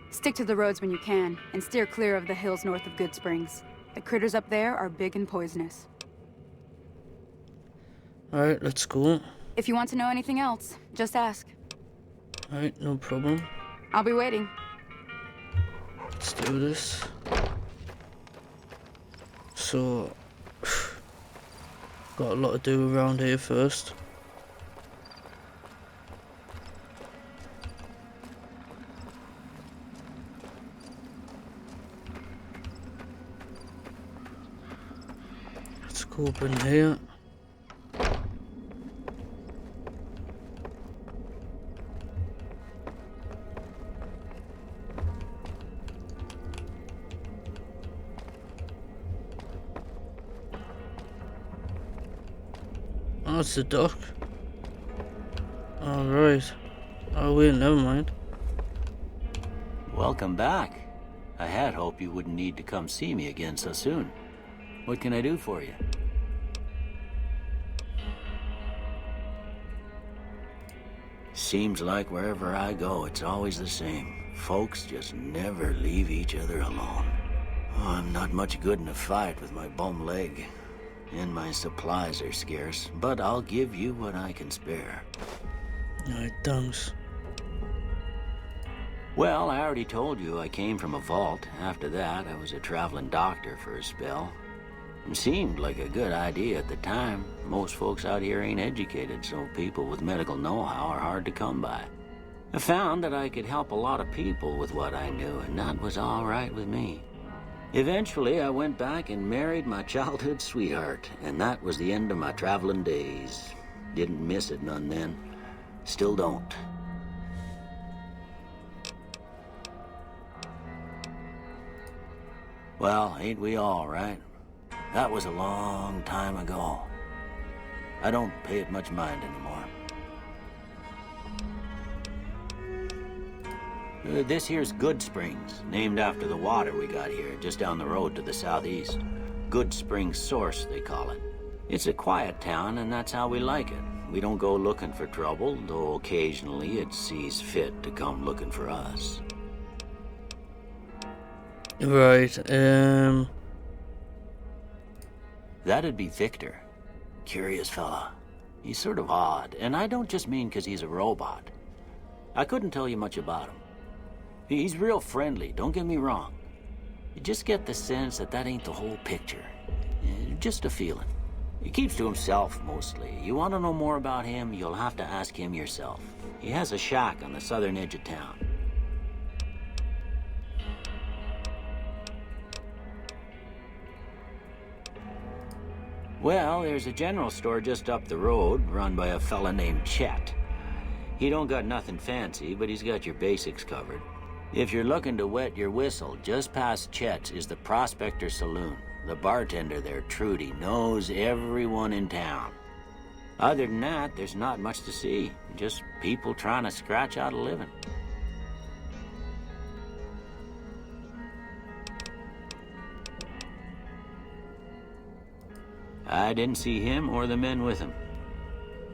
S7: Stick to the roads when you can, and steer clear of the hills north of Good Springs. The critters up there are big and poisonous.
S1: Alright, let's go.
S7: If you want to know anything else, just ask.
S1: Alright, no problem.
S7: I'll be waiting.
S1: Let's do this. got a lot to do around here first. Let's go up in here. Oh, it's the dock. Alright. Oh wait, never mind.
S6: Welcome back. I had hoped you wouldn't need to come see me again so soon. What can I do for you? Seems like wherever I go, it's always the same. Folks just never leave each other alone. Oh, I'm not much good in a fight with my bum leg. And my supplies are scarce, but I'll give you what I can spare.
S1: Alright, thanks.
S6: Well, I already told you I came from a vault. After that, I was a traveling doctor for a spell. It seemed like a good idea at the time. Most folks out here ain't educated, so people with medical know-how are hard to come by. I found that I could help a lot of people with what I knew, and that was all right with me. Eventually, I went back and married my childhood sweetheart, and that was the end of my traveling days. Didn't miss it none then. Still don't. Well, ain't we all, right? That was a long time ago. I don't pay it much mind anymore. This here's Good Springs, named after the water we got here, just down the road to the southeast. Good Springs Source, they call it. It's a quiet town, and that's how we like it. We don't go looking for trouble, though occasionally it sees fit to come looking for us.
S1: Right,
S6: That'd be Victor. Curious fella. He's sort of odd, and I don't just mean 'cause he's a robot. I couldn't tell you much about him. He's real friendly, don't get me wrong. You just get the sense that that ain't the whole picture. Just a feeling. He keeps to himself, mostly. You want to know more about him, you'll have to ask him yourself. He has a shack on the southern edge of town. Well, there's a general store just up the road, run by a fella named Chet. He don't got nothing fancy, but he's got your basics covered. If you're looking to wet your whistle, just past Chet's is the Prospector Saloon. The bartender there, Trudy, knows everyone in town. Other than that, there's not much to see. Just people trying to scratch out a living. I didn't see him or the men with him.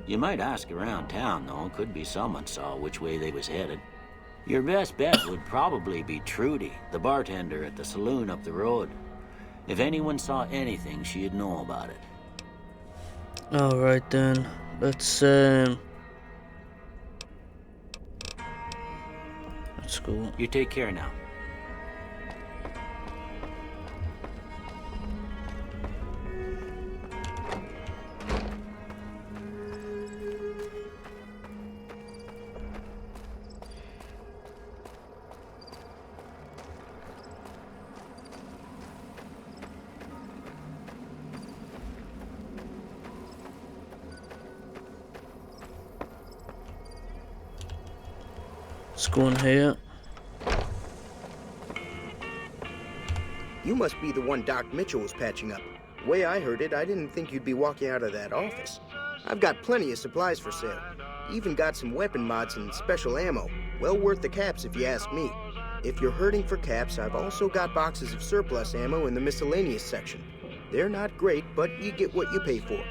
S6: You might ask around town, though. Could be someone saw which way they was headed. Your best bet would probably be Trudy, the bartender at the saloon up the road. If anyone saw anything, she'd know about it.
S1: alright then. Let's go.
S6: You take care now.
S1: Let's go in here.
S11: You must be the one Doc Mitchell was patching up. The way I heard it, I didn't think you'd be walking out of that office. I've got plenty of supplies for sale. Even got some weapon mods and special ammo. Well worth the caps if you ask me. If you're hurting for caps, I've also got boxes of surplus ammo in the miscellaneous section. They're not great, but you get what you pay for.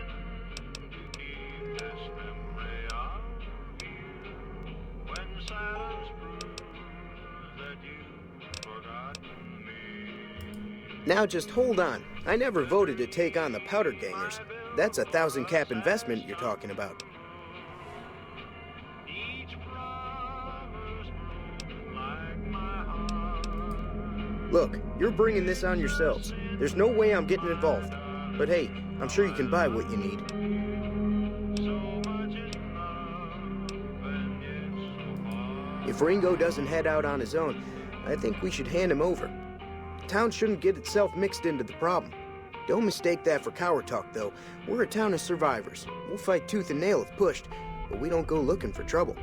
S11: Now just hold on. I never voted to take on the Powder Gangers. That's a 1,000 cap investment you're talking about. Look, you're bringing this on yourselves. There's no way I'm getting involved. But hey, I'm sure you can buy what you need. If Ringo doesn't head out on his own, I think we should hand him over. Town shouldn't get itself mixed into the problem. Don't mistake that for coward talk, though. We're a town of survivors. We'll fight tooth and nail if pushed, but we don't go looking for trouble.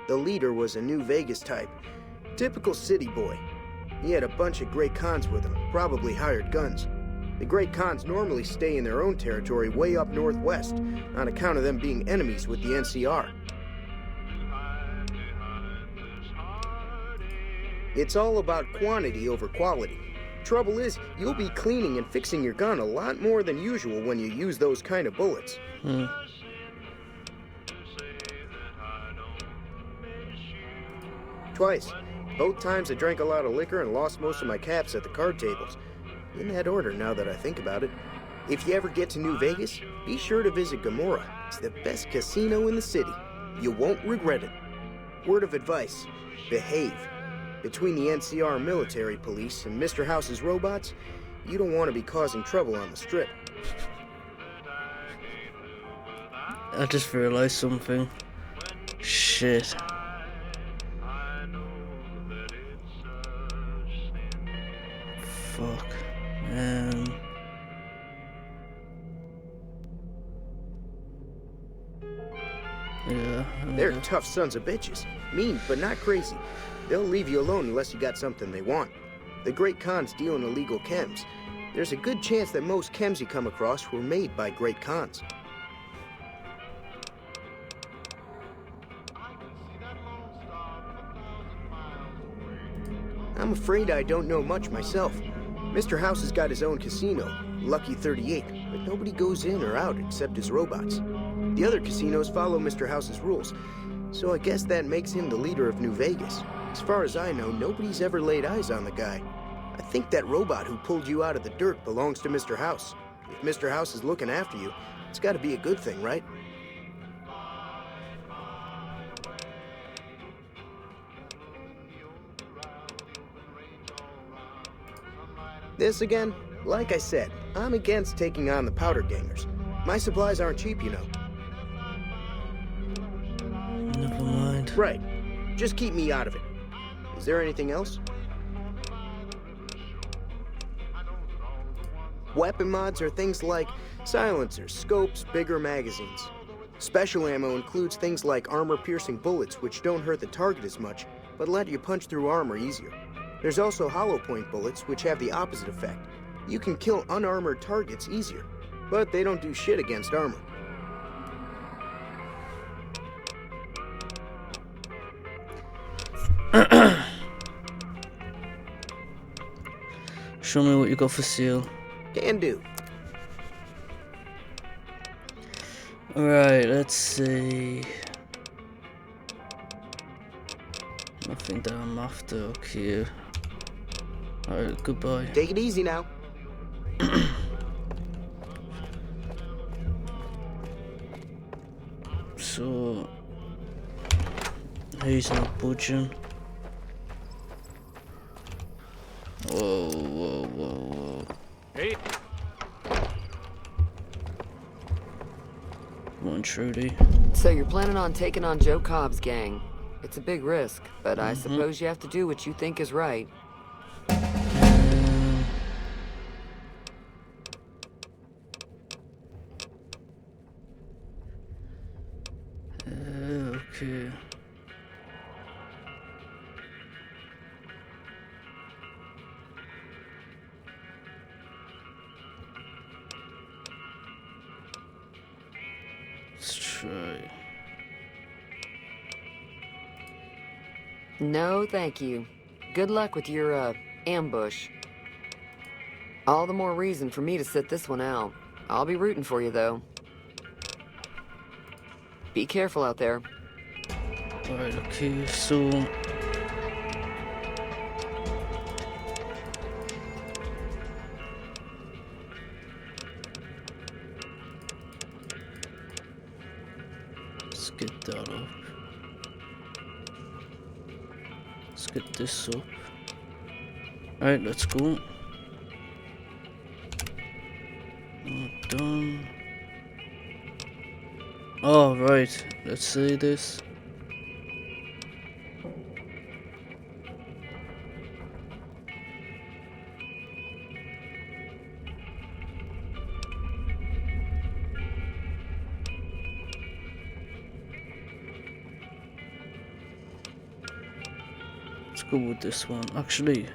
S11: The leader was a New Vegas type. Typical city boy. He had a bunch of Great Khans with him, probably hired guns. The Great Khans normally stay in their own territory way up northwest, on account of them being enemies with the NCR. It's all about quantity over quality. Trouble is, you'll be cleaning and fixing your gun a lot more than usual when you use those kind of bullets. Twice. Both times I drank a lot of liquor and lost most of my caps at the card tables. In that order, now that I think about it. If you ever get to New Vegas, be sure to visit Gomorrah. It's the best casino in the city. You won't regret it. Word of advice, behave. Between the NCR military police and Mr. House's robots, you don't want to be causing trouble on the strip.
S1: I just realized something. Shit. Fuck. Yeah.
S11: They're tough sons of bitches. Mean, but not crazy. They'll leave you alone unless you got something they want. The Great Khans deal in illegal chems. There's a good chance that most chems you come across were made by Great Khans. I'm afraid I don't know much myself. Mr. House has got his own casino, Lucky 38, but nobody goes in or out except his robots. The other casinos follow Mr. House's rules, so I guess that makes him the leader of New Vegas. As far as I know, nobody's ever laid eyes on the guy. I think that robot who pulled you out of the dirt belongs to Mr. House. If Mr. House is looking after you, it's got to be a good thing, right? This again? Like I said, I'm against taking on the powder gangers. My supplies aren't cheap, you know.
S1: Never mind.
S11: Right. Just keep me out of it. Is there anything else? Weapon mods are things like silencers, scopes, bigger magazines. Special ammo includes things like armor-piercing bullets, which don't hurt the target as much, but let you punch through armor easier. There's also hollow point bullets, which have the opposite effect. You can kill unarmored targets easier, but they don't do shit against armor.
S1: Show me what you got for sale.
S11: Can do.
S1: Alright, let's see. Nothing that I'm after, okay. Alright, goodbye.
S11: Take it easy now.
S1: So, he's not budging. Whoa, whoa, whoa, whoa.
S8: Hey.
S1: Come on, Trudy.
S9: So you're planning on taking on Joe Cobb's gang. It's a big risk, but I suppose you have to do what you think is right.
S1: Okay. Let's try.
S9: No, thank you. Good luck with your, ambush. All the more reason for me to sit this one out. I'll be rooting for you, though. Be careful out there.
S1: Alright, okay, so... let's get that up. Let's get this up. Alright, let's go. Done. Oh, right. Let's see this. Let's go with this one. Actually,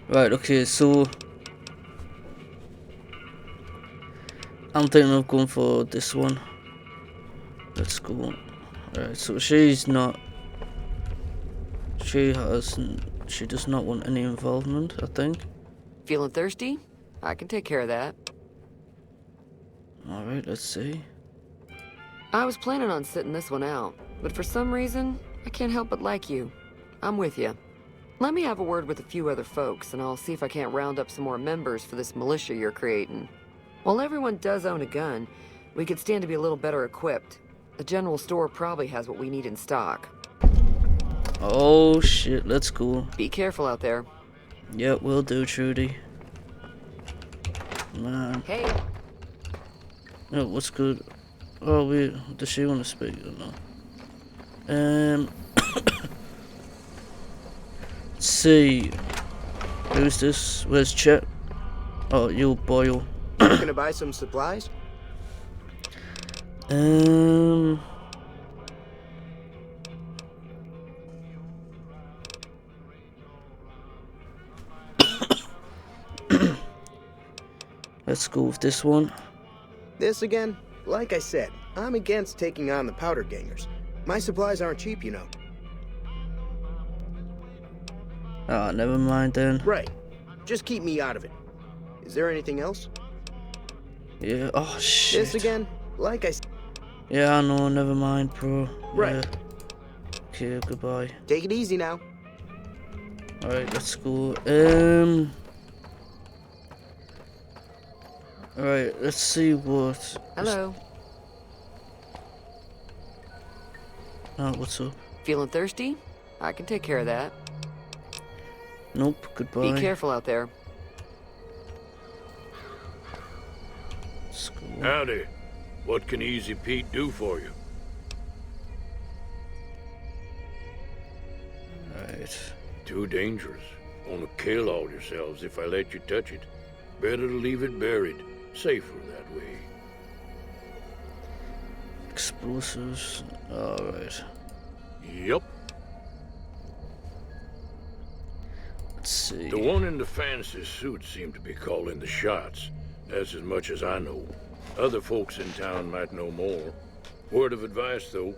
S1: right, okay, so I'm thinking of going for this one. Let's go. Alright, so she does not want any involvement, I think.
S9: Feeling thirsty? I can take care of that.
S1: Alright, let's see.
S9: I was planning on sitting this one out, but for some reason, I can't help but like you. I'm with you. Let me have a word with a few other folks, and I'll see if I can't round up some more members for this militia you're creating. While everyone does own a gun, we could stand to be a little better equipped. The general store probably has what we need in stock.
S1: Oh shit, let's go.
S9: Be careful out there.
S1: Yep, will do, Trudy. Man.
S9: Hey.
S1: Oh, what's good? Oh, does she want to speak or no? Let's see. Who's this? Where's Chet? Oh, you Boyle.
S11: Looking to buy some supplies?
S1: Let's go with this one.
S11: This again? Like I said, I'm against taking on the powder gangers. My supplies aren't cheap, you know.
S1: Ah, never mind then.
S11: Right. Just keep me out of it. Is there anything else?
S1: Yeah, oh shit.
S11: This again? Like I said.
S1: Yeah, I know, never mind, bro.
S11: Right.
S1: Yeah. Okay, goodbye.
S11: Take it easy now.
S1: Alright, let's go. Alright, let's see what...
S9: Hello.
S1: Oh, what's up?
S9: Feeling thirsty? I can take care of that.
S1: Nope, goodbye.
S9: Be careful out there.
S1: Let's go.
S12: Howdy. What can Easy Pete do for you?
S1: Right.
S12: Too dangerous. Gonna kill all yourselves if I let you touch it. Better to leave it buried. Safer that way.
S1: Explosives. Alright.
S12: Yup.
S1: Let's see.
S12: The one in the fancy suit seemed to be calling the shots. That's as much as I know. Other folks in town might know more. Word of advice, though.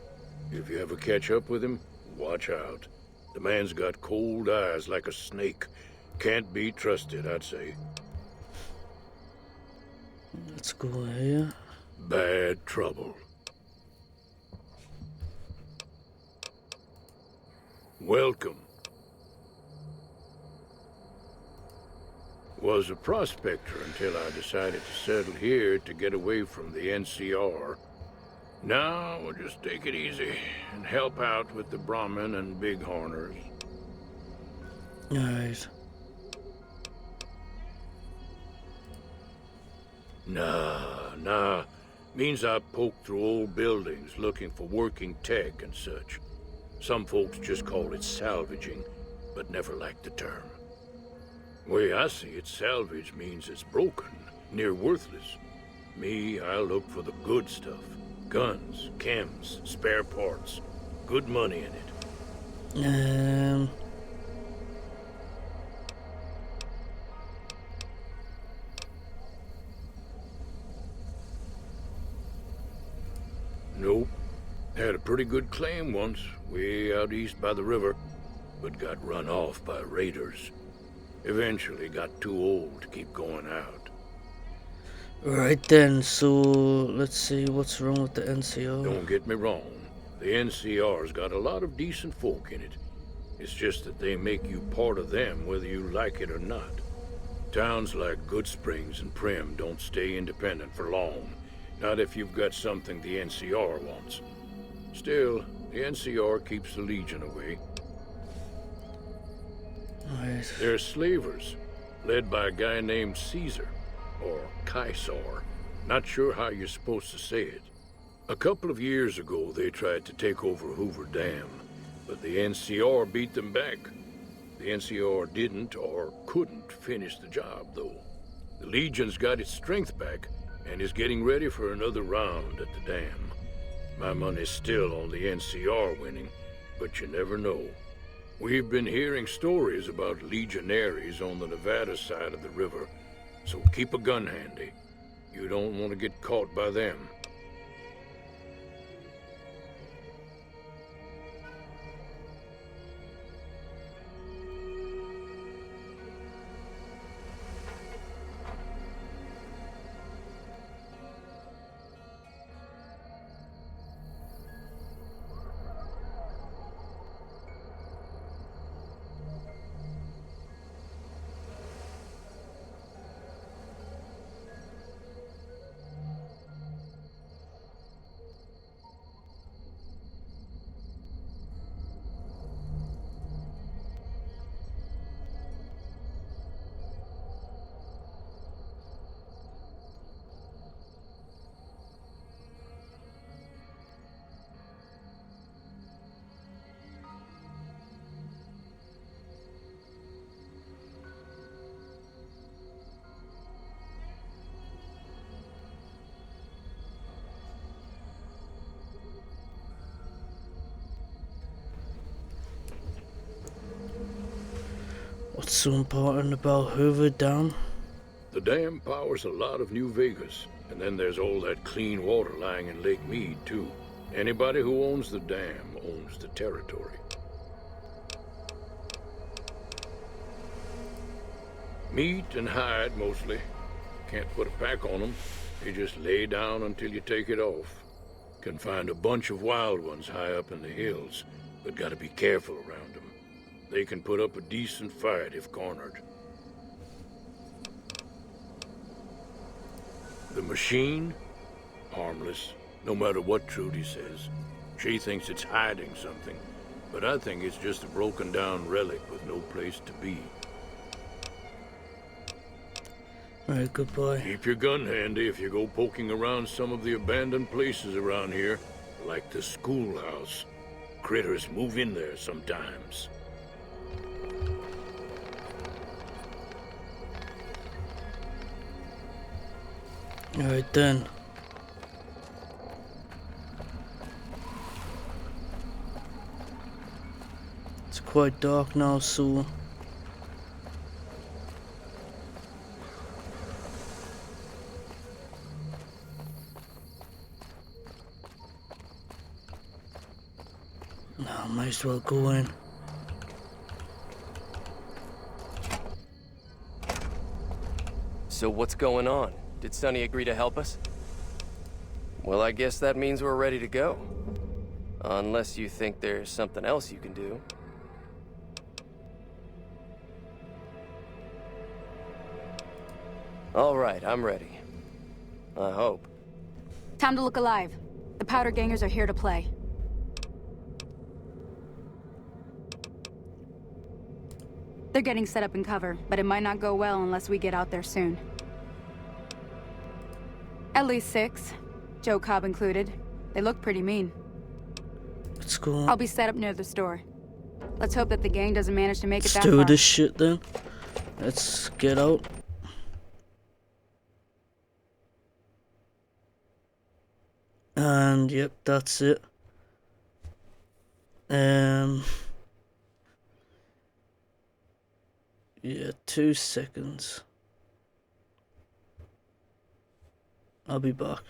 S12: If you ever catch up with him, watch out. The man's got cold eyes like a snake. Can't be trusted, I'd say.
S1: Let's go here.
S12: Bad trouble. Welcome. Was a prospector until I decided to settle here to get away from the NCR. Now we'll just take it easy and help out with the Brahmin and Bighorners.
S1: Alright.
S12: Nah. Means I poke through old buildings looking for working tech and such. Some folks just call it salvaging, but never liked the term. Way I see it, salvage means it's broken, near worthless. Me, I look for the good stuff. Guns, chems, spare parts. Good money in it. Nope. Had a pretty good claim once, way out east by the river, but got run off by raiders. Eventually got too old to keep going out.
S1: Right then, so let's see what's wrong with the NCR.
S12: Don't get me wrong. The NCR's got a lot of decent folk in it. It's just that they make you part of them whether you like it or not. Towns like Good Springs and Prim don't stay independent for long. Not if you've got something the NCR wants. Still, the NCR keeps the Legion away.
S1: Right.
S12: They're slavers, led by a guy named Caesar, or Caesar. Not sure how you're supposed to say it. A couple of years ago, they tried to take over Hoover Dam, but the NCR beat them back. The NCR didn't or couldn't finish the job, though. The Legion's got its strength back and is getting ready for another round at the dam. My money's still on the NCR winning, but you never know. We've been hearing stories about legionaries on the Nevada side of the river, so keep a gun handy. You don't want to get caught by them.
S1: What's so important about Hoover Dam?
S12: The dam powers a lot of New Vegas, and then there's all that clean water lying in Lake Mead, too. Anybody who owns the dam owns the territory. Meat and hide, mostly. Can't put a pack on them. You just lay down until you take it off. Can find a bunch of wild ones high up in the hills, but gotta be careful around them. They can put up a decent fight if cornered. The machine? Harmless, no matter what Trudy says. She thinks it's hiding something, but I think it's just a broken down relic with no place to be.
S1: Alright, goodbye.
S12: Keep your gun handy if you go poking around some of the abandoned places around here, like the schoolhouse. Critters move in there sometimes.
S1: Alright then. It's quite dark now, so I might as well go in.
S10: So what's going on? Did Sonny agree to help us? Well, I guess that means we're ready to go. Unless you think there's something else you can do. All right, I'm ready. I hope.
S7: Time to look alive. The powder gangers are here to play. They're getting set up in cover, but it might not go well unless we get out there soon. At least 6, Joe Cobb included. They look pretty mean.
S1: Let's go.
S7: I'll be set up near the store. Let's hope that the gang doesn't manage to make it that
S1: Let's do
S7: far.
S1: this shit then. Let's get out. And yep, that's it. Yeah, 2 seconds. I'll be back.